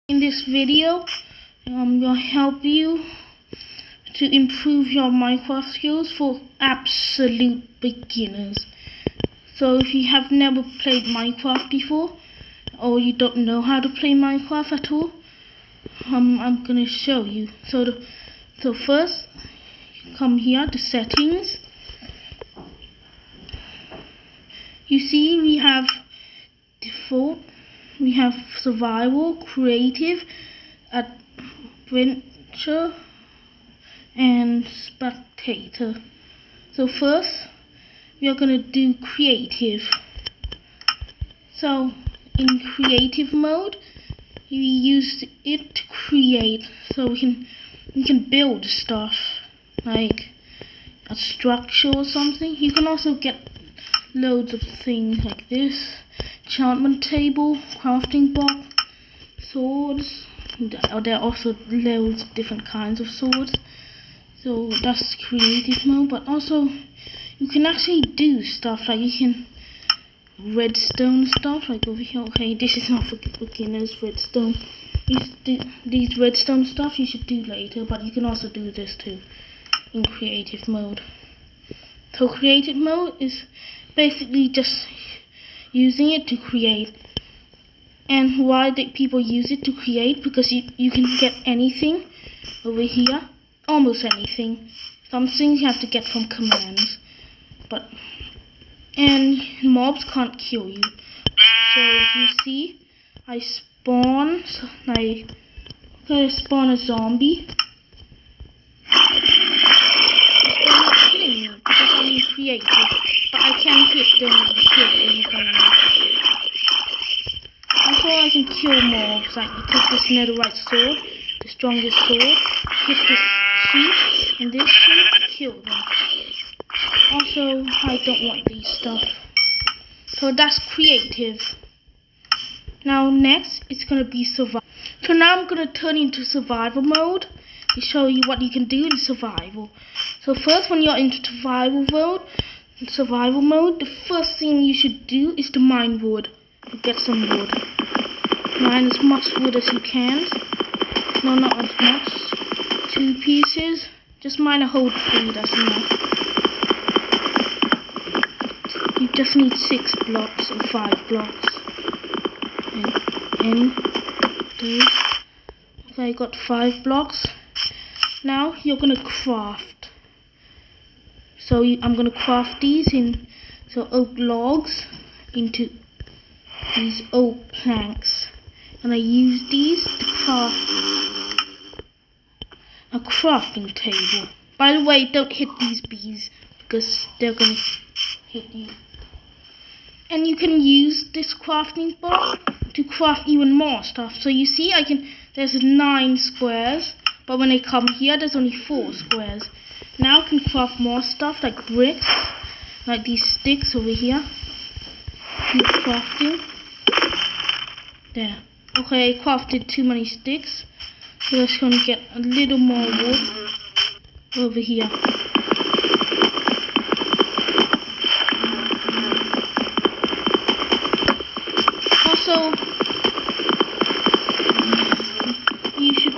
In this video, I'm going to help you to improve your Minecraft skills for absolute beginners. So if you have never played Minecraft before, or you don't know how to play Minecraft at all, I'm going to show you. So first, you come here to settings. You see we have default, we have survival, creative, adventure, and spectator. So first we are going to do creative. So in creative mode, you use it to create, so we can build stuff like a structure or something. You can also get loads of things like this: enchantment table, crafting block, swords. There are also loads of different kinds of swords. So that's creative mode. But also you can actually do stuff like you can redstone stuff, like over here. Okay, this is not for beginners. Redstone, these redstone stuff you should do later, but you can also do this too in creative mode. So creative mode is basically just using it to create. And why did people use it to create? Because you can get anything over here, almost anything. Some things you have to get from commands, and mobs can't kill you. So if you see, I spawn a zombie. They're not killing me because I'm in creative, but I can hit them and kill them if I want. Also, I can kill mobs. Like you take this netherite sword, the strongest sword, hit this sheep and this sheep, kill them. Also, I don't want these stuff. So that's creative. Now next, it's gonna be survival. So now I'm gonna turn into survival mode to show you what you can do in survival. So first, when you're in survival mode, the first thing you should do is to mine wood. To get some wood. Mine as much wood as you can. No, not as much. 2 pieces. Just mine a whole tree, that's enough. You just need 6 blocks or 5 blocks. And any those. Okay, I got 5 blocks. Now you're gonna craft. So I'm gonna craft these in oak logs into these oak planks, and I use these to craft a crafting table. By the way, don't hit these bees because they're gonna hit you. And you can use this crafting block to craft even more stuff. So you see, there's 9 squares, but when I come here, there's only 4 squares. Now I can craft more stuff like bricks, like these sticks over here. Keep crafting. There. Okay, I crafted too many sticks, so let's gonna get a little more wood over here. Also, you should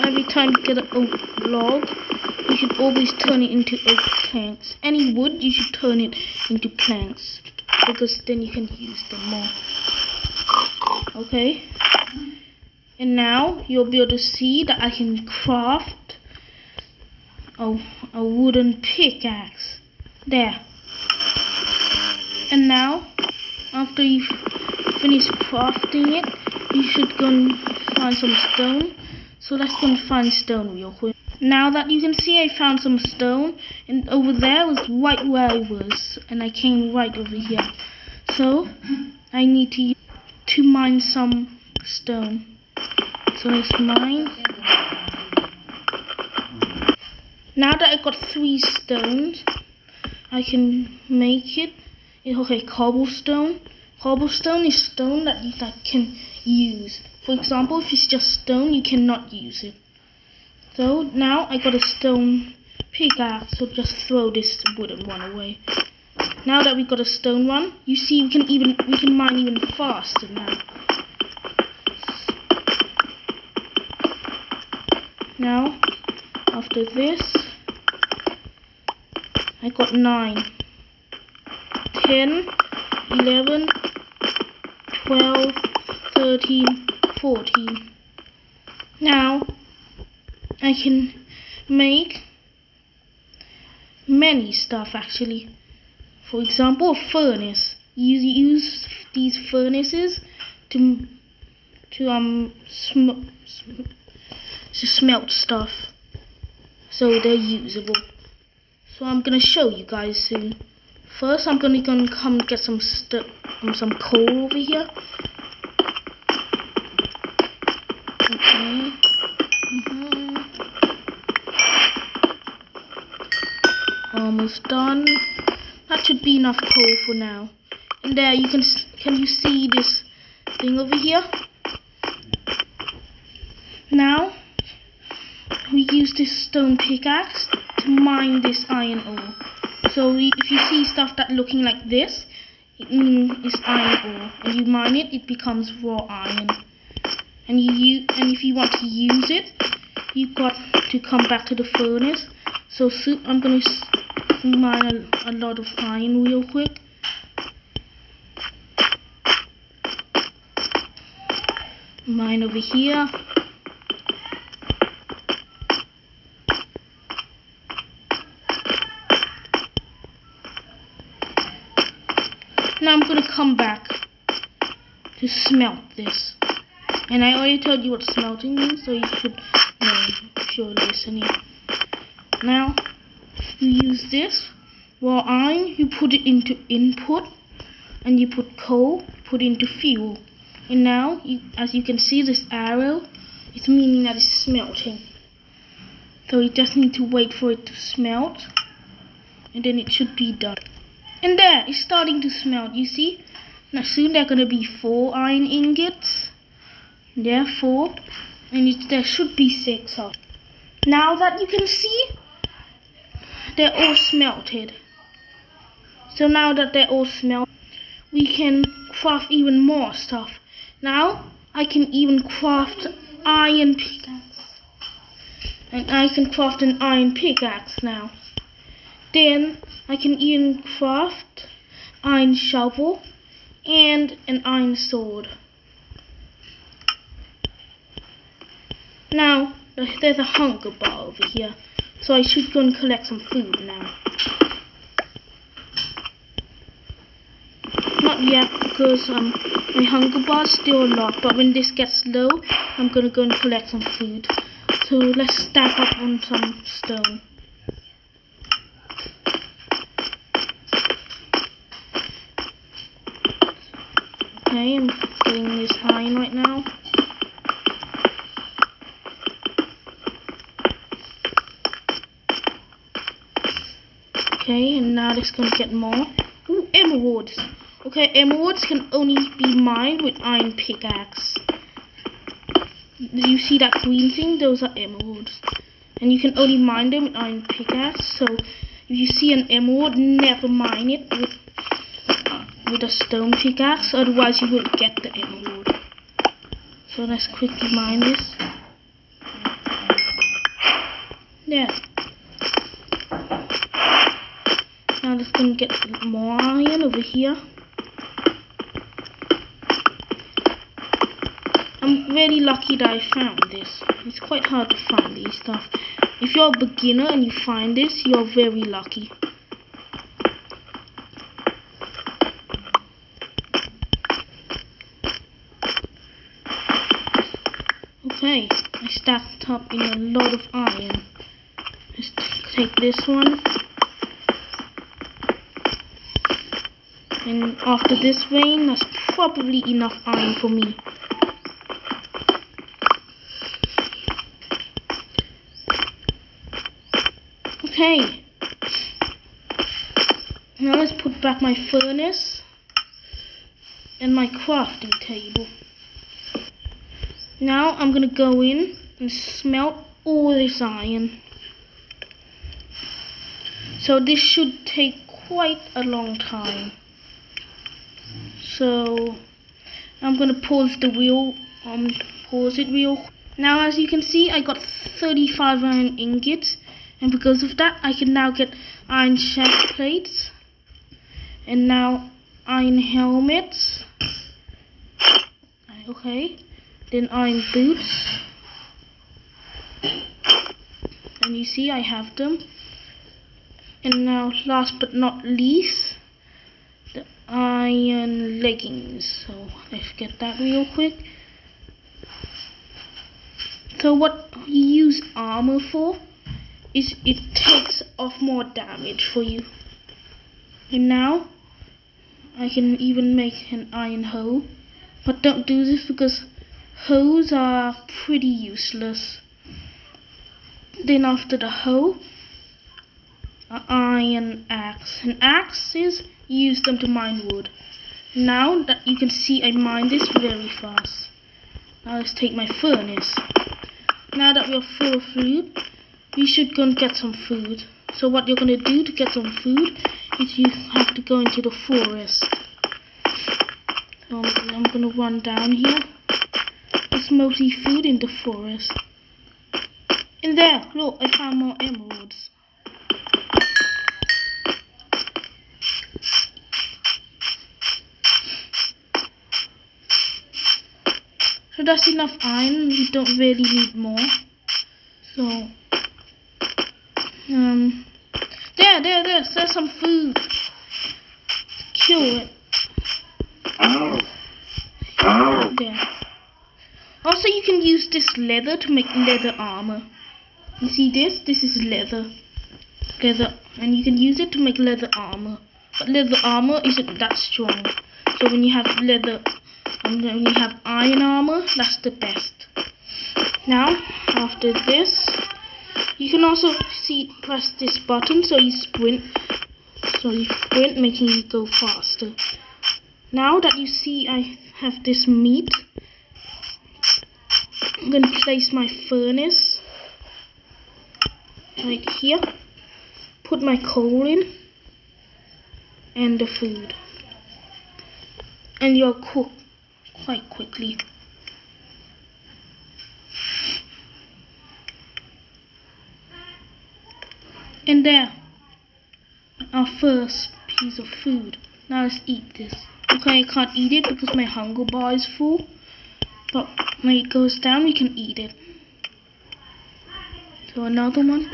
every time you get an oak log, you should always turn it into oak planks. Any wood, you should turn it into planks, because then you can use them more. Okay, and now you'll be able to see that I can craft a wooden pickaxe. There. And now, after you've finished crafting it, you should go and find some stone. So let's go and find stone real quick. Now that you can see, I found some stone, and over there was right where I was, and I came right over here. So I need to mine some stone. So let's mine. Now that I got 3 stones, I can make it. Okay, cobblestone. Cobblestone is stone that you can use. For example, if it's just stone, you cannot use it. So now I got a stone pickaxe, so just throw this wooden one away. Now that we got a stone one, you see we can mine even faster now. Now, after this, I got 9, 10, 11, 12, 13, 14. Now, I can make many stuff actually. For example, a furnace. You use these furnaces to smelt stuff, so they're usable. So I'm gonna show you guys soon. First, I'm gonna come get some coal over here. Okay. Almost done. That should be enough coal for now. And there, can you see this thing over here? Now, we use this stone pickaxe to mine this iron ore. So if you see stuff that looking like this, it means it's iron ore. And you mine it, it becomes raw iron. And if you want to use it, you've got to come back to the furnace. So soon I'm going to mine a lot of iron real quick. Mine over here. Now I'm going to come back to smelt this. And I already told you what smelting means, so you should know if you're listening. Now, you use this raw iron, you put it into input, and you put coal, put into fuel. And now, as you can see, this arrow, it's meaning that it's smelting. So you just need to wait for it to smelt, and then it should be done. And there, it's starting to smelt, you see? Now soon there are going to be 4 iron ingots. There are 4, and there should be 6 of. Now that you can see, they're all smelted. So now that they're all smelted, we can craft even more stuff. Now I can even craft iron pickaxe, and I can craft an iron pickaxe now. Then I can even craft iron shovel and an iron sword. Now there's a hunger bar over here, so I should go and collect some food now. Not yet, because my hunger bar's still locked, but when this gets low, I'm gonna go and collect some food. So let's stack up on some stone. Okay, I'm getting this iron right now. Okay, and now this is gonna get more. Ooh, emeralds. Okay, emeralds can only be mined with iron pickaxe. You see that green thing? Those are emeralds. And you can only mine them with iron pickaxe. So if you see an emerald, never mine it with a stone pickaxe, otherwise you won't get the emerald. So let's quickly mine this. There. Now let's go and get more iron over here. I'm really lucky that I found this. It's quite hard to find these stuff. If you're a beginner and you find this, you're very lucky. Okay, I stacked up in a lot of iron. Let's take this one. And after this vein, that's probably enough iron for me. Okay. Now let's put back my furnace and my crafting table. Now I'm gonna go in and smelt all this iron. So this should take quite a long time. So I'm gonna pause the wheel. Pause it real. Now as you can see, I got 35 iron ingots, and because of that I can now get iron chest plates, and now iron helmets. Okay, then iron boots, and you see I have them. And now last but not least, the iron leggings. So let's get that real quick. So what you use armor for is it takes off more damage for you. And now I can even make an iron hoe, but don't do this because hoes are pretty useless. Then after the hoe, an iron axe. And axes, you use them to mine wood. Now that you can see I mine this very fast. Now let's take my furnace. Now that we're full of food, we should go and get some food. So what you're going to do to get some food is you have to go into the forest. So I'm going to run down here. There's mostly food in the forest. And there, look, I found more emeralds. So that's enough iron, we don't really need more. So, there's some food. Kill it. There. Also, you can use this leather to make leather armor. You see this? This is leather. And you can use it to make leather armor. But leather armor isn't that strong. So when you have leather, and when you have iron armor, that's the best. Now, after this, you can also press this button so you sprint. Making you go faster. Now that you see I have this meat, I'm going to place my furnace right here. Put my coal in and the food. And you'll cook quite quickly. And there, our first piece of food. Now let's eat this. Okay, I can't eat it because my hunger bar is full, but when it goes down we can eat it. So another one.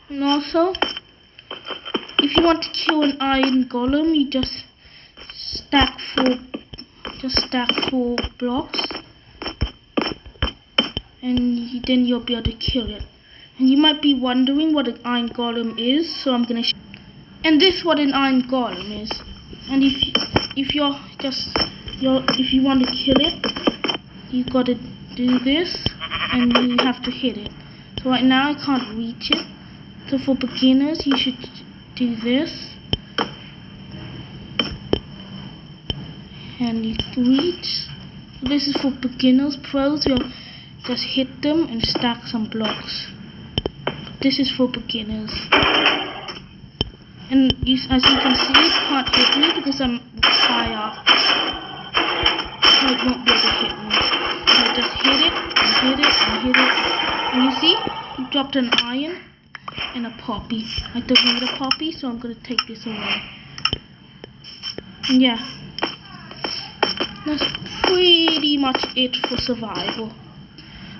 And also, if you want to kill an iron golem, you just stack four blocks, and then you'll be able to kill it. And you might be wondering what an iron golem is, so I'm gonna and this is what an iron golem is. And if you want to kill it, you gotta do this, and you have to hit it. So right now I can't reach it. So for beginners, you should do this, and you reach. So this is for beginners. Pros will just hit them and stack some blocks. This is for beginners. And as you can see, it can't hit me because I'm high up. So it won't be able to hit me. So I just hit it, and hit it, and hit it. And you see, it dropped an iron and a poppy. I don't need a poppy, so I'm going to take this away. And yeah, that's pretty much it for survival.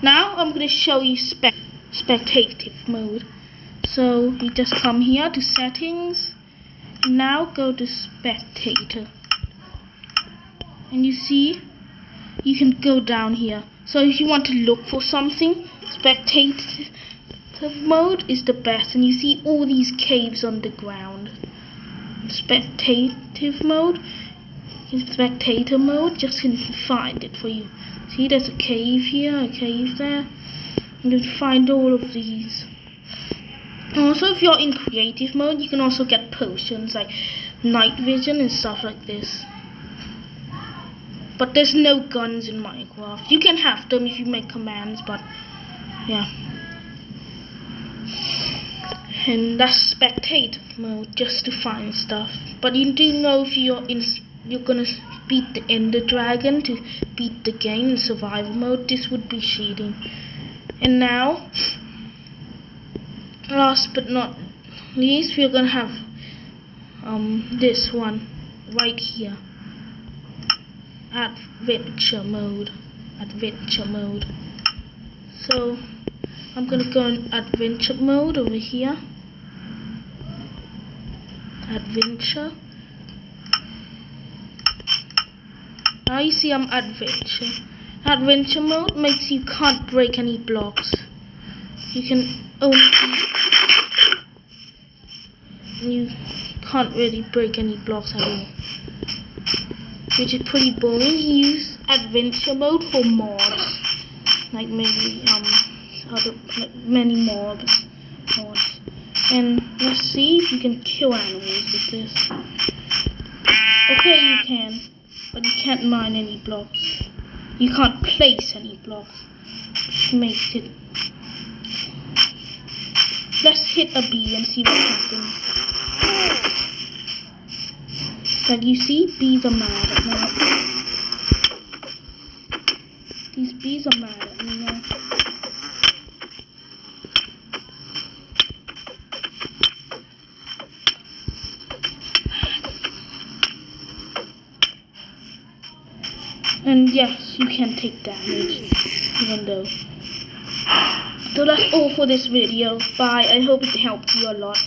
Now I'm going to show you spectative mode. So you just come here to settings, and now go to spectator, and you see you can go down here. So if you want to look for something, spectative mode is the best, and you see all these caves on the ground. Spectator mode just can find it for you. See, there's a cave here, a cave there. You can find all of these. Also, if you're in creative mode, you can also get potions like night vision and stuff like this. But there's no guns in Minecraft. You can have them if you make commands, but yeah. And that's spectative mode, just to find stuff. But you do know if you're gonna beat the Ender Dragon to beat the game in survival mode, this would be cheating. And now, last but not least, we're gonna have this one right here. Adventure mode. So I'm gonna go in adventure mode over here. Adventure. Now you see I'm adventure. Adventure mode makes you can't break any blocks. You can only you can't really break any blocks at all, which is pretty boring. You use adventure mode for mobs, like maybe many mobs. And let's see if you can kill animals with this. Okay, you can, but you can't mine any blocks. You can't place any blocks, which makes it. Let's hit a bee and see what happens. Like you see, bees are mad at me. These bees are mad at me now. And yes, you can take damage, even though. So that's all for this video. Bye. I hope it helped you a lot.